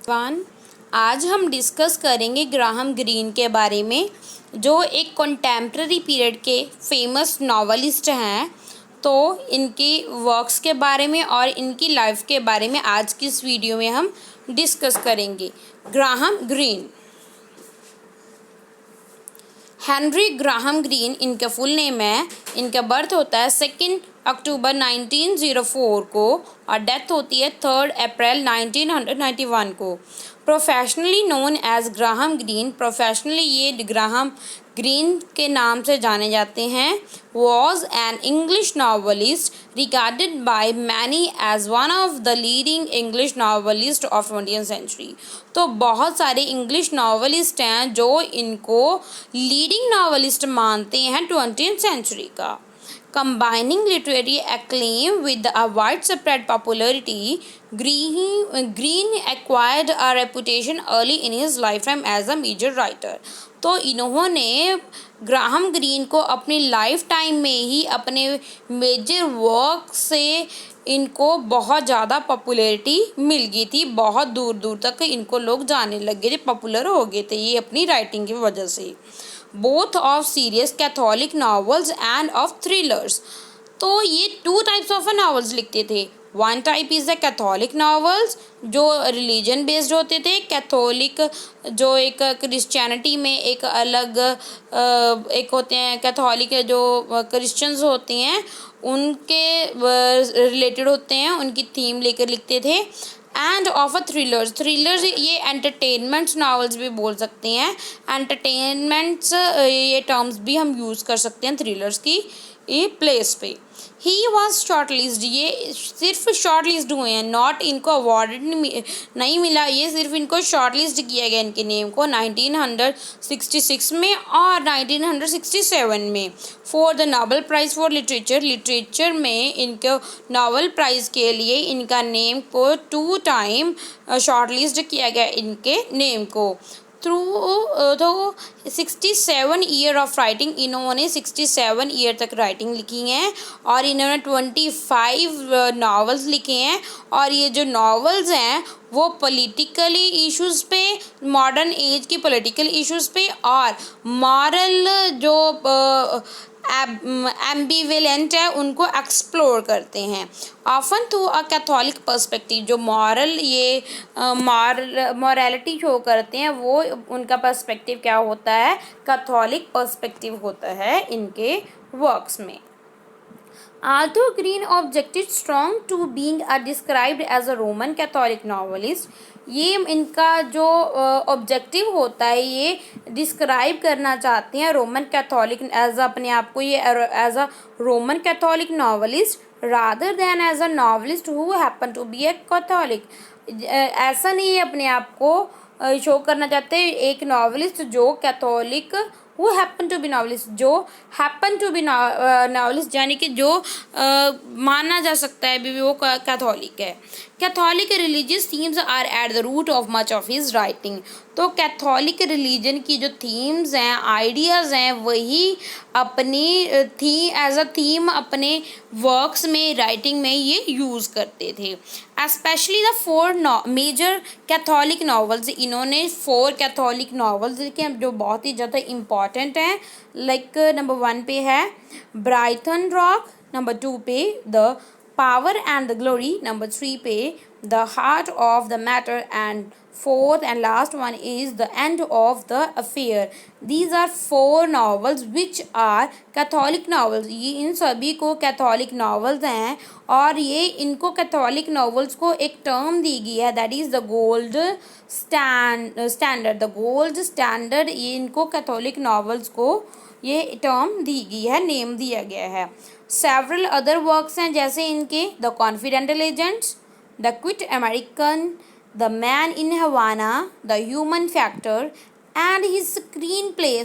One आज हम discuss करेंगे ग्राहम ग्रीन के बारे में, जो एक कंटेम्प्रेरी पीरियड के फेमस नॉवलिस्ट हैं। तो इनकी वर्क्स के बारे में और इनकी लाइफ के बारे में आज की इस वीडियो में हम डिस्कस करेंगे। Graham green, Henry Graham green इनका फुल नेम है। इनका बर्थ होता है 2 अक्टूबर 1904 को और डेथ होती है 3 अप्रैल 1991 को। Professionally known as Graham Greene, professionally ये ग्राहम ग्रीन के नाम से जाने जाते हैं। Was an English novelist regarded by many as one of the leading English novelist of 20th century. तो बहुत सारे इंग्लिश नॉवलिस्ट हैं जो इनको लीडिंग नॉवलिस्ट मानते हैं 20th सेंचुरी का। Combining literary acclaim with a widespread popularity, Green acquired a reputation early in his lifetime as a major writer. तो इन्होंने ग्राहम ग्रीन को अपनी लाइफ टाइम में ही अपने मेजर वर्क से इनको बहुत ज़्यादा पॉपुलैरिटी मिल गई थी। बहुत दूर दूर तक इनको लोग जाने लग गए थे, पॉपुलर हो गए थे ये अपनी राइटिंग की वजह से। Both of serious Catholic novels end of thrillers. तो ये 2 टाइप्स ऑफ नॉवेल्स लिखते थे। One type is the Catholic novels जो रिलीजन बेस्ड होते थे। कैथोलिक जो एक क्रिश्चियनिटी में एक अलग एक होते हैं, कैथोलिक जो क्रिश्चियंस होते हैं उनके रिलेटेड होते हैं, उनकी थीम लेकर लिखते थे। एंड ऑफ अ थ्रिलर्स ये एंटरटेनमेंट्स नॉवेल्स भी बोल सकते हैं। एंटरटेनमेंट्स ये टर्म्स भी हम यूज़ कर सकते हैं थ्रिलर्स की ये प्लेस पे। ही वॉज शॉर्ट लिस्ट, ये सिर्फ शॉर्ट लिस्ट हुए हैं, नॉट इनको अवार्डेड नहीं मिला, ये सिर्फ इनको शॉर्ट लिस्ट किया गया इनके नेम को 1966 में और 1967 में for the Nobel prize for literature में इनको नोबेल प्राइज़ के लिए इनका नेम को 2 टाइम शॉर्ट लिस्ट किया गया इनके नेम को। थ्रू तो 67 ईयर ऑफ राइटिंग, इन्होंने 67 ईयर तक राइटिंग लिखी हैं और इन्होंने 25 नावल्स लिखे हैं। और ये जो नावल्स हैं वो पॉलिटिकली इश्यूज़ पे, मॉडर्न एज की पॉलिटिकल इश्यूज़ पे और मॉरल जो एम्बिवेलेंट है उनको एक्सप्लोर करते हैं। Often through a Catholic perspective, जो मॉरल ये मॉरलिटी शो करते हैं वो उनका पर्सपेक्टिव क्या होता है, कैथोलिक पर्सपेक्टिव होता है इनके वर्क्स में। Although Green objected strong to being described as a Roman Catholic novelist, ये इनका जो ऑब्जेक्टिव होता है ये डिस्क्राइब करना चाहते हैं रोमन कैथोलिक एज अपने आप को, ये as a Roman Catholic novelist rather than as a novelist who happen to be a Catholic. ऐसा नहीं है अपने आप को शो करना चाहते एक नॉवलिस्ट जो Catholic who happen to be novelist, जो happen to be novelist यानी कि जो माना जा सकता है भी वो कैथोलिक है। Catholic religious themes are at the root of much of his writing. तो कैथोलिक रिलीजन की जो थीम्स हैं, आइडियाज़ हैं, वही अपनी एज अ थीम अपने वर्क्स में, राइटिंग में ये यूज़ करते थे। Especially the 4 major Catholic novels, इन्होंने 4 कैथोलिक नॉवेल्स लिखे हैं जो बहुत ही ज़्यादा इम्पॉर्टेंट हैं। लाइक नंबर 1 पे है ब्राइटन रॉक, नंबर 2 पे the power and the glory, number 3 पे the heart of the matter and 4th and last one is the end of the affair. These are 4 novels which are Catholic novels. ये इन सभी को Catholic novels हैं और ये इनको Catholic novels को एक टर्म दी गई है, that is the gold standard. The gold standard, ये इनको कैथोलिक नॉवेल्स को ये टर्म दी गई है, नेम दिया गया है। सेवरल अदर वर्क्स हैं जैसे इनके the confidential agents, the quiet American, The Man in Havana, The Human Factor, and his screenplay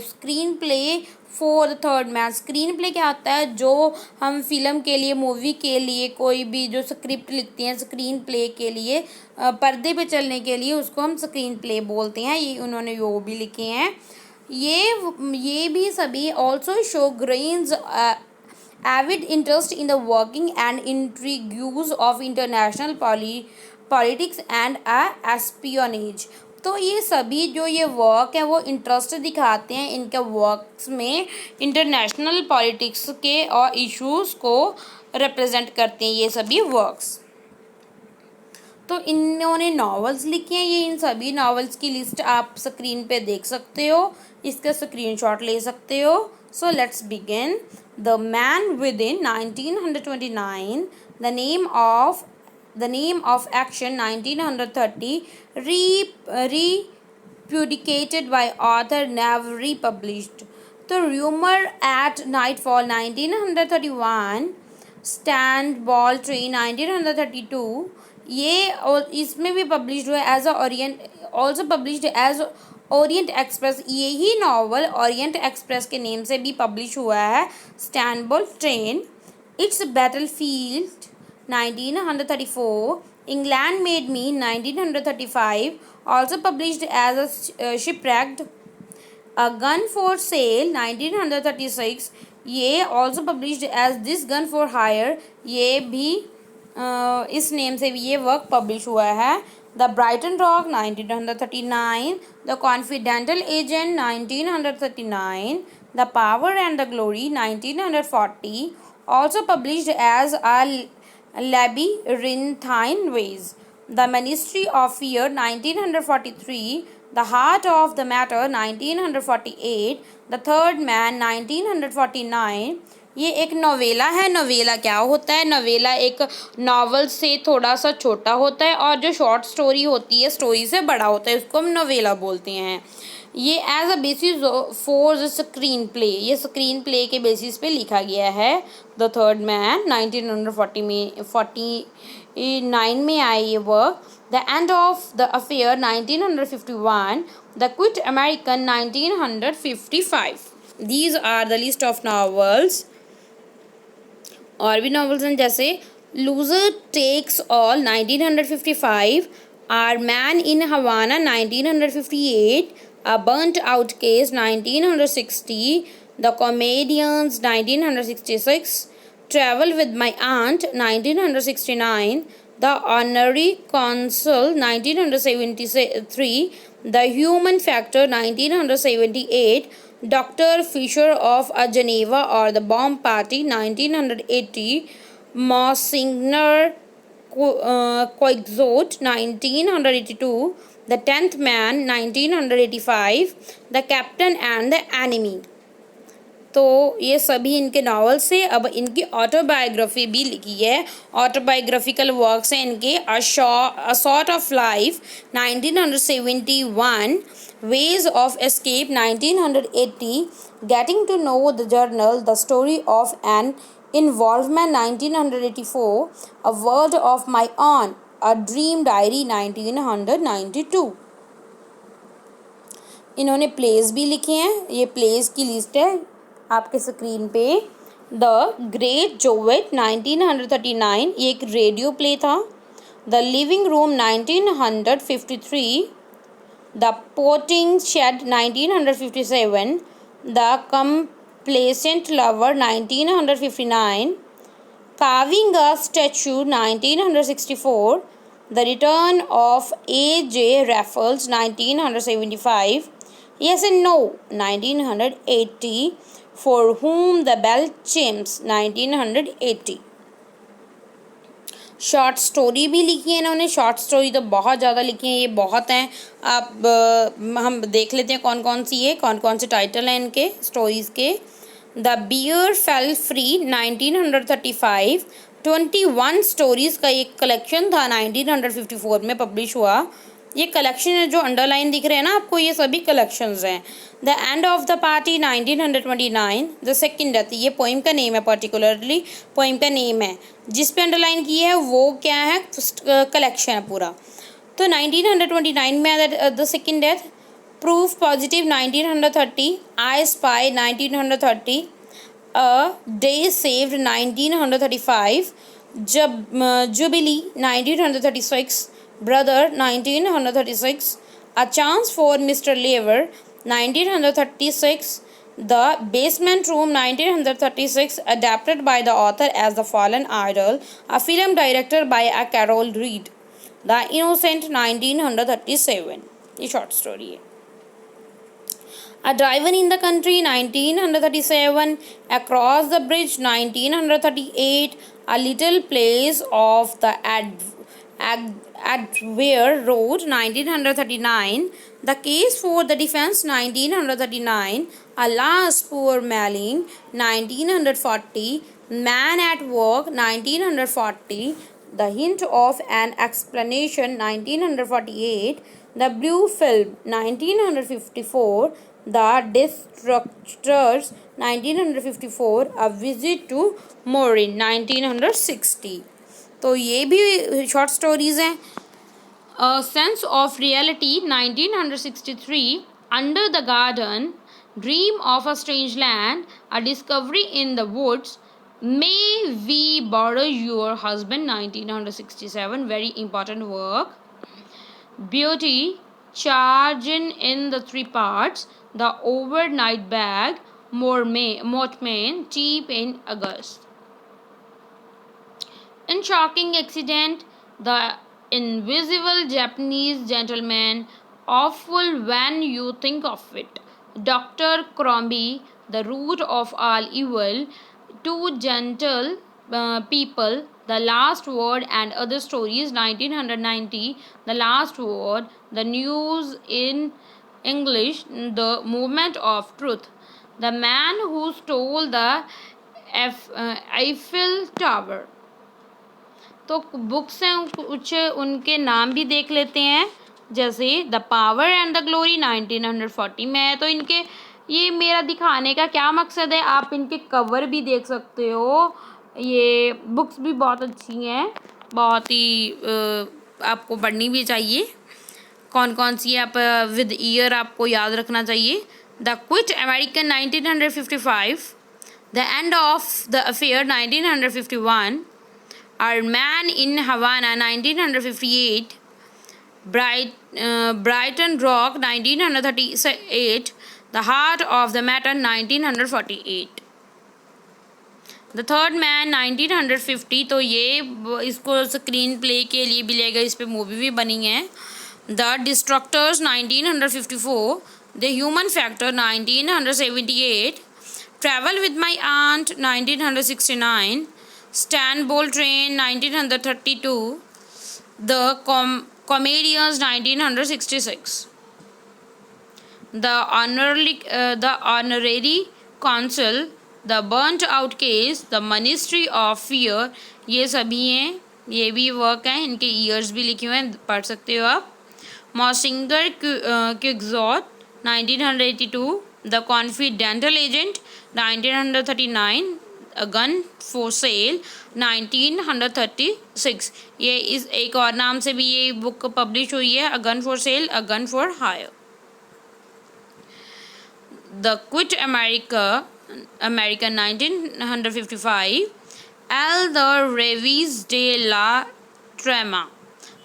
for the Third Man. Screen play क्या होता है, जो हम फिल्म के लिए, मूवी के लिए कोई भी जो स्क्रिप्ट लिखते हैं स्क्रीन प्ले के लिए, पर्दे पे चलने के लिए, उसको हम स्क्रीन प्ले बोलते हैं। ये उन्होंने वो भी लिखे हैं। ये भी सभी also show Greene's avid interest in the working and intrigues of international politics and espionage. तो ये सभी जो ये वर्क है वो इंटरेस्ट दिखाते हैं इनके वर्क्स में इंटरनेशनल पॉलिटिक्स के और इश्यूज़ को रिप्रेजेंट करते हैं ये सभी वर्क्स। तो इन्होंने नॉवेल्स लिखे हैं, ये इन सभी नॉवेल्स की लिस्ट आप स्क्रीन पे देख सकते हो, इसका स्क्रीनशॉट ले सकते हो। So let's begin. The man within 1929, the name of action 1930, repudiated by author, never republished. तो rumour at nightfall 1931, Stamboul train 1932, ये और इसमें भी पब्लिश्ड हुआ as a Orient, also published as Orient Express. यही novel Orient Express के name से भी पब्लिश हुआ है, Stamboul train. It's battlefield 1934, England made me 1935, also published as a शिपरेक्ड। A Gun for Sale 1936, ये also published as this gun for hire, ये भी इस नेम से भी ये वर्क पब्लिश हुआ है। The Brighton rock 1939, the confidential agent 1939, the power and the glory 1940, also published as a labyrinthine ways. The Ministry of Fear 1943, The Heart of the Matter 1948, The Third Man 1949। ये एक novella है। Novella क्या होता है? Novella एक novel से थोड़ा सा छोटा होता है और जो शॉर्ट स्टोरी होती है स्टोरी से बड़ा होता है, उसको हम नोवेला बोलते हैं। ये as a basis for screenplay, ये स्क्रीन प्ले के बेसिस पे लिखा गया है। द थर्ड मैन 1940 में 49 में आई ये work. The end of the affair 1951, the quiet American 1955। These are the list of novels. और भी नॉवेल्स हैं जैसे loser takes all 1955, our man in Havana 1958, A Burnt Out Case 1960, The Comedians 1966, Travel with My Aunt 1969, The Honorary Consul 1973, The Human Factor 1978, Dr. Fisher of Geneva or The Bomb Party 1980, Monsignor Quixote 1982, The 10th Man 1985, The Captain and the Enemy। तो ये सभी इनके novels से। अब इनकी autobiography भी लिखी है, ऑटोबायोग्राफिकल वर्क्स हैं इनके। A sort of life 1971, ways of escape 1980, getting to know the journal, the story of an involvement 1984, a world of my own, a dream diary 1992। इन्होंने प्लेस भी लिखे हैं, ये प्लेस की लिस्ट है आपके स्क्रीन पे। द ग्रेट जोवेट 1939, ये एक रेडियो प्ले था। The living room 1953, the potting shed 1957, the complacent lover 1959, carving a statue 1964, The Return of A.J. Raffles 1975, Yes and No 1980, For Whom the Bell Chimes 1980। Short story भी लिखी है इन्होंने। Short story तो बहुत ज़्यादा लिखी है, ये बहुत हैं। आप हम देख लेते हैं कौन कौन सी है, कौन कौन से टाइटल हैं इनके स्टोरीज़ के। The bear fell free 1935, 21 stories का एक कलेक्शन था, 1954 में पब्लिश हुआ। ये कलेक्शन है जो अंडरलाइन दिख रहे हैं ना आपको, ये सभी कलेक्शंस हैं। The end of the party 1929, the second death, ये पोइम का नेम है, पर्टिकुलरली पोइम का नेम है। जिस पे अंडरलाइन की है वो क्या है, कलेक्शन है पूरा। तो 1929 में the second death, proof positive 1930, I spy 1930, a day saved 1935, jubilee 1936, brother 1936, a chance for mister Lever 1936, the basement room 1936, adapted by the author as The Fallen Idol, a film directed by a Carol Reed। The innocent 1937, ये short story है. A driver in the country 1937, across the bridge 1938, a little place of the Adware Road 1939, the case for the defense 1939, Alas poor Malling 1940, man at work 1940, the hint of an explanation 1948, the blue film 1954, the Destructors 1954, a visit to Morin 1960. तो ये भी short stories हैं. A sense of reality 1963, Under the Garden, Dream of a Strange Land, A Discovery in the Woods, May We Borrow Your Husband 1967, very important work. Beauty, Charging in the Three Parts, The Overnight Bag, Mortmain, Cheap in August. In Shocking Accident, The Invisible Japanese Gentleman, Awful when you think of it. Dr. Crombie, The Root of All Evil, Two Gentle People, The Last Word and Other Stories 1990, The Last Word, The News in English, The Movement of Truth, The Man Who Stole the Eiffel Tower. तो books हैं कुछ, उनके नाम भी देख लेते हैं. जैसे the power and the glory 1940 में है. तो इनके ये मेरा दिखाने का क्या मकसद है, आप इनके कवर भी देख सकते हो. ये बुक्स भी बहुत अच्छी हैं, बहुत ही आपको पढ़नी भी चाहिए. कौन कौन सी आप विद ईयर आपको याद रखना चाहिए. The quiet American 1955, the end of the affair 1951, Our Man in Havana 1958, Brighton Rock 1938, The Heart of the Matter 1948. The Third Man 1950, तो ये इसको स्क्रीन प्ले के लिए भी लेगा, इस पर मूवी भी बनी है. The Destructors 1954, The Human Factor 1978, Travel with My Aunt 1969, Istanbul Train 1932, The Comedians 1966, The Honorary Consul, The Burnt Out Case, The Ministry of Fear, ये सभी हैं, ये भी वर्क हैं, इनके ईयर्स भी लिखे हुए हैं, पढ़ सकते हो आप. मॉसिंगर क्विक्सॉट 1982, The Confidential Agent 1939, A Gun for Sale 1936. ये इस एक और नाम से भी ये बुक पब्लिश हुई है. A Gun for Sale, A Gun for Hire. The Quit American 1955, Al the Revis de la Trama,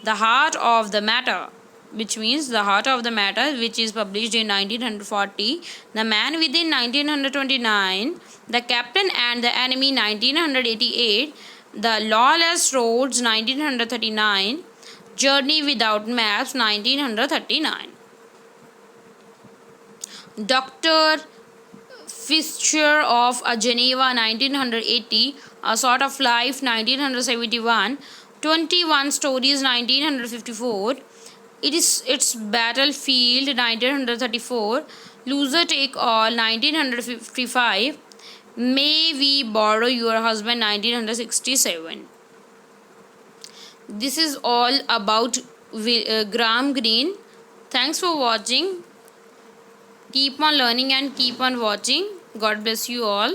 The Heart of the Matter, which means The Heart of the Matter, which is published in 1940, The Man Within 1929, The Captain and the Enemy 1988, The Lawless Roads 1939, Journey Without Maps 1939. Dr. Fisher of Geneva 1980, A Sort of Life 1971, 21 Stories 1954, Its Battlefield 1934, Loser Take All 1955, May We Borrow Your Husband 1967. This is all about Graham Greene. Thanks for watching. Keep on learning and keep on watching. God bless you all.